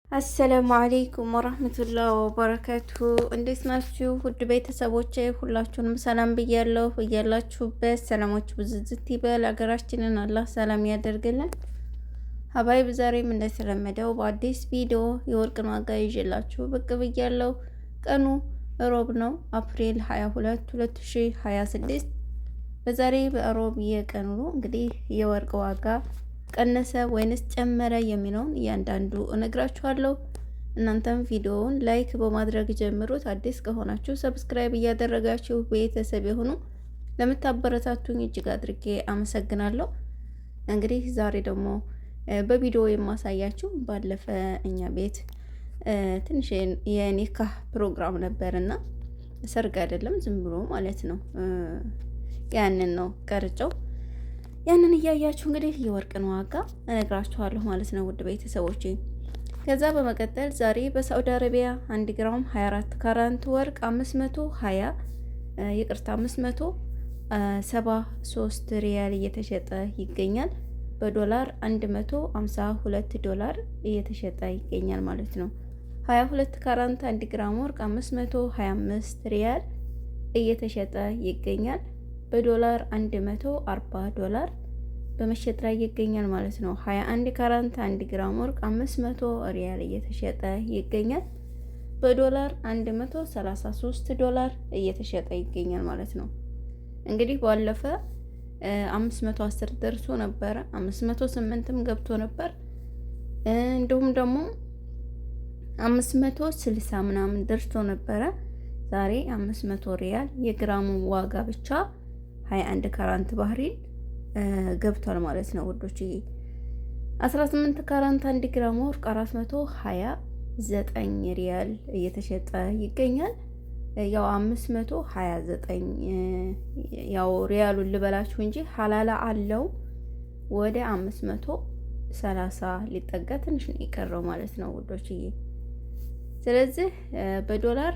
አሰላሙ አለይኩም ወራህመቱላሂ ወበረካቱሁ። እንዴት ናችሁ ውድ ቤተሰቦቼ? ሁላችሁንም ሰላም ብያለሁ። እያላችሁበት ሰላማችሁ ብዝዝት ይበል። ሀገራችንን አላህ ሰላም ያደርግልን። ሀባይብ ዛሬም እንደተለመደው በአዲስ ቪዲዮ የወርቅን ዋጋ ይዤላችሁ ብቅ ብያለሁ። ቀኑ ሮብ ነው፣ አፕሪል 22 2026። በዛሬ በሮብ የቀኑ እንግዲህ የወርቅ ዋጋ ቀነሰ ወይንስ ጨመረ የሚለውን እያንዳንዱ እነግራችኋለሁ። እናንተም ቪዲዮውን ላይክ በማድረግ ጀምሩት። አዲስ ከሆናችሁ ሰብስክራይብ እያደረጋችሁ ቤተሰብ የሆኑ ለምታበረታቱኝ እጅግ አድርጌ አመሰግናለሁ። እንግዲህ ዛሬ ደግሞ በቪዲዮ የማሳያችሁ ባለፈ እኛ ቤት ትንሽ የኒካህ ፕሮግራም ነበርና ሰርግ አይደለም ዝም ብሎ ማለት ነው። ያንን ነው ቀርጨው ያንን እያያችሁ እንግዲህ የወርቅን ዋጋ እነግራችኋለሁ ማለት ነው ውድ ቤተሰቦቼ። ከዛ በመቀጠል ዛሬ በሳዑዲ አረቢያ 1 ግራም 24 ካራንት ወርቅ 573 ሪያል እየተሸጠ ይገኛል። በዶላር 152 ዶላር እየተሸጠ ይገኛል ማለት ነው። 22 ካራንት 1 ግራም ወርቅ 525 ሪያል እየተሸጠ ይገኛል። በዶላር 140 ዶላር በመሸጥ ላይ ይገኛል ማለት ነው። 21 ካራንት 1 ግራም ወርቅ 500 ሪያል እየተሸጠ ይገኛል። በዶላር 133 ዶላር እየተሸጠ ይገኛል ማለት ነው። እንግዲህ ባለፈ 510 ደርሶ ነበረ፣ 508ም ገብቶ ነበር። እንዲሁም ደግሞ 560 ምናምን ደርሶ ነበረ። ዛሬ 500 ሪያል የግራሙ ዋጋ ብቻ 21 ካራንት ባህሪን ገብቷል ማለት ነው ውዶች። 18 ካራንት 1 ግራም ወርቅ 429 ሪያል እየተሸጠ ይገኛል። ያው 529 ያው ሪያሉን ልበላችሁ እንጂ ሐላላ አለው ወደ 530 ሊጠጋ ትንሽ ነው የቀረው ማለት ነው ውዶች። ስለዚህ በዶላር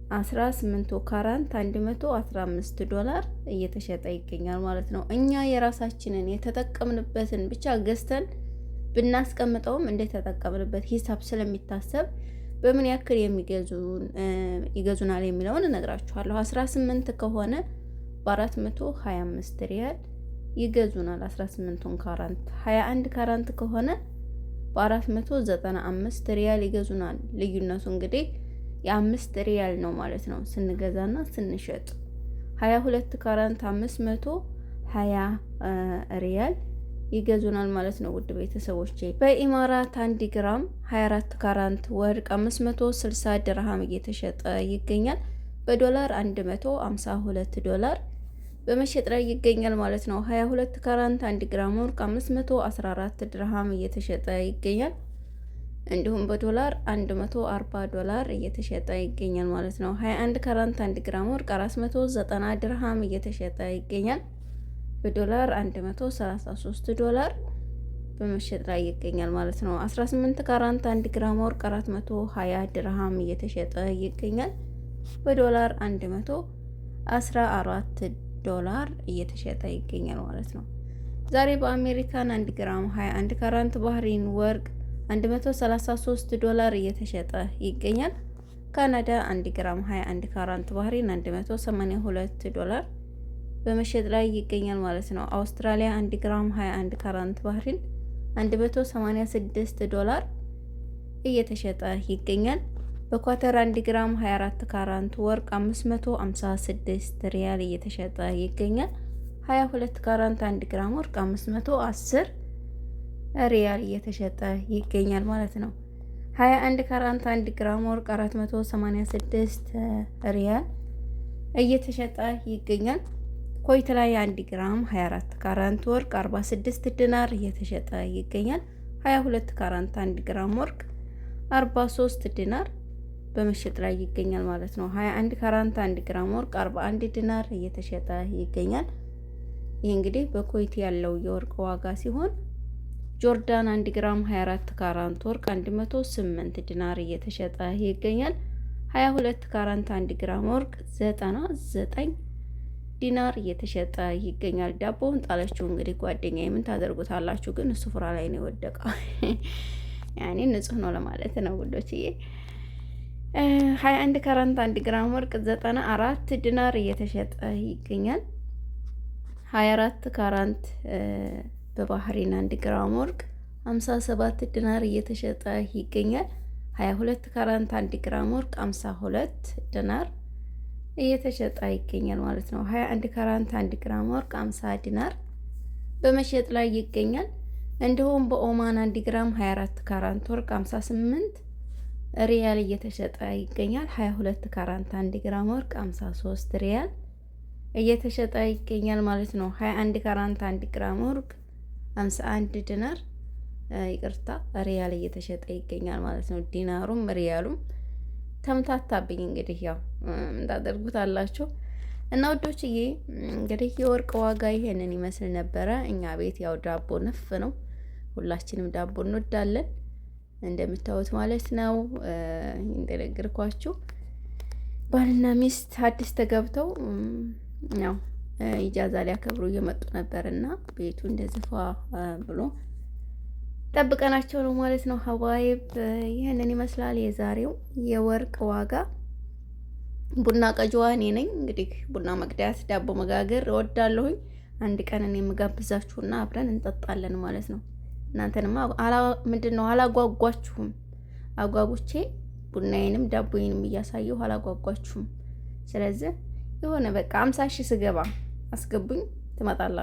18 ካራንት 115 ዶላር እየተሸጠ ይገኛል ማለት ነው። እኛ የራሳችንን የተጠቀምንበትን ብቻ ገዝተን ብናስቀምጠውም እንደተጠቀምንበት ሂሳብ ስለሚታሰብ በምን ያክል ይገዙናል የሚለውን እነግራችኋለሁ። 18 ከሆነ በ425 ሪያል ይገዙናል 18ቱን ካራንት። 21 ካራንት ከሆነ በ495 ሪያል ይገዙናል። ልዩነቱ እንግዲህ የ5 ሪያል ነው ማለት ነው ስንገዛና ስንሸጥ። 22 ካራንት 520 ሪያል ይገዙናል ማለት ነው ውድ ቤተሰቦቼ። በኢማራት 1 ግራም 24 ካራንት ወርቅ 560 ድርሃም እየተሸጠ ይገኛል። በዶላር 152 ዶላር በመሸጥ ላይ ይገኛል ማለት ነው። 22 ካራንት 1 ግራም ወርቅ 514 ድርሃም እየተሸጠ ይገኛል። እንዲሁም በዶላር 140 ዶላር እየተሸጠ ይገኛል ማለት ነው። 21 ካራንት 1 ግራም ወርቅ 490 ድርሃም እየተሸጠ ይገኛል። በዶላር 133 ዶላር በመሸጥ ላይ ይገኛል ማለት ነው። 18 ካራንት 1 ግራም ወርቅ 420 ድርሃም እየተሸጠ ይገኛል። በዶላር 114 ዶላር እየተሸጠ ይገኛል ማለት ነው። ዛሬ በአሜሪካን 1 ግራም 21 ካራንት ባህሪን ወርቅ 133 ዶላር እየተሸጠ ይገኛል። ካናዳ 1 ግራም 21 ካራንት ባህሪን 182 ዶላር በመሸጥ ላይ ይገኛል ማለት ነው። አውስትራሊያ 1 ግራም 21 ካራንት ባህሪን 186 ዶላር እየተሸጠ ይገኛል። በኳተር 1 ግራም 24 ካራንት ወርቅ 556 ሪያል እየተሸጠ ይገኛል። 22 ካራንት 1 ግራም ወርቅ 510 ሪያል እየተሸጠ ይገኛል ማለት ነው። 21 ካራንት 1 ግራም ወርቅ 486 ሪያል እየተሸጠ ይገኛል። ኮይት ላይ 1 ግራም 24 ካራንት ወርቅ 46 ዲናር እየተሸጠ ይገኛል። 22 ካራንት 1 ግራም ወርቅ 43 ዲናር በመሸጥ ላይ ይገኛል ማለት ነው። 21 ካራንት 1 ግራም ወርቅ 41 ዲናር እየተሸጠ ይገኛል። ይህ እንግዲህ በኮይት ያለው የወርቅ ዋጋ ሲሆን ጆርዳን 1 ግራም 24 ካራንት ወርቅ 108 ዲናር እየተሸጠ ይገኛል። 22 ካራንት 1 ግራም ወርቅ 99 ዲናር እየተሸጠ ይገኛል። ዳቦውን ጣለችው እንግዲህ ጓደኛዬ ምን ታደርጉታላችሁ? ግን ስፍራ ላይ ነው የወደቀው። ያኔ ንጹህ ነው ለማለት ነው ውዶችዬ። 21 ካራንት 1 ግራም ወርቅ 94 ዲናር እየተሸጠ ይገኛል። 24 ካራንት በባህሪን 1 ግራም ወርቅ 57 ዲናር እየተሸጠ ይገኛል። 22 ካራንት 1 ግራም ወርቅ 52 ዲናር እየተሸጠ ይገኛል ማለት ነው። 21 ካራንት 1 ግራም ወርቅ 50 ዲናር በመሸጥ ላይ ይገኛል። እንዲሁም በኦማን 1 ግራም 24 ካራንት ወርቅ 58 ሪያል እየተሸጠ ይገኛል። 22 ካራንት 1 ግራም ወርቅ 53 ሪያል እየተሸጠ ይገኛል ማለት ነው። 21 ካራንት 1 ግራም ወርቅ 51 ዲናር ይቅርታ ሪያል እየተሸጠ ይገኛል ማለት ነው። ዲናሩም ሪያሉም ተምታታብኝ እንግዲህ ያው እንዳደርጉት አላችሁ እና ወዶችዬ እንግዲህ የወርቅ ዋጋ ይሄንን ይመስል ነበረ። እኛ ቤት ያው ዳቦ ነፍ ነው። ሁላችንም ዳቦ እንወዳለን እንደምታዩት ማለት ነው። እንደነገርኳችሁ ባልና ሚስት አዲስ ተገብተው ያው ኢጃዛ ሊያከብሩ እየመጡ ነበርና ቤቱ እንደዚህ ፏ ብሎ ጠብቀናቸው ነው ማለት ነው። ሀባይብ ይህንን ይመስላል የዛሬው የወርቅ ዋጋ። ቡና ቀጅዋ እኔ ነኝ። እንግዲህ ቡና መቅዳት ዳቦ መጋገር እወዳለሁኝ። አንድ ቀን እኔ የምጋብዛችሁና አብረን እንጠጣለን ማለት ነው። እናንተንማ ምንድነው አላጓጓችሁም። አጓጉቼ ቡናዬንም ዳቦዬንም እያሳየሁ አላጓጓችሁም። ስለዚህ የሆነ በቃ 50 ሺህ ስገባ አስገቡኝ ትመጣላችሁ።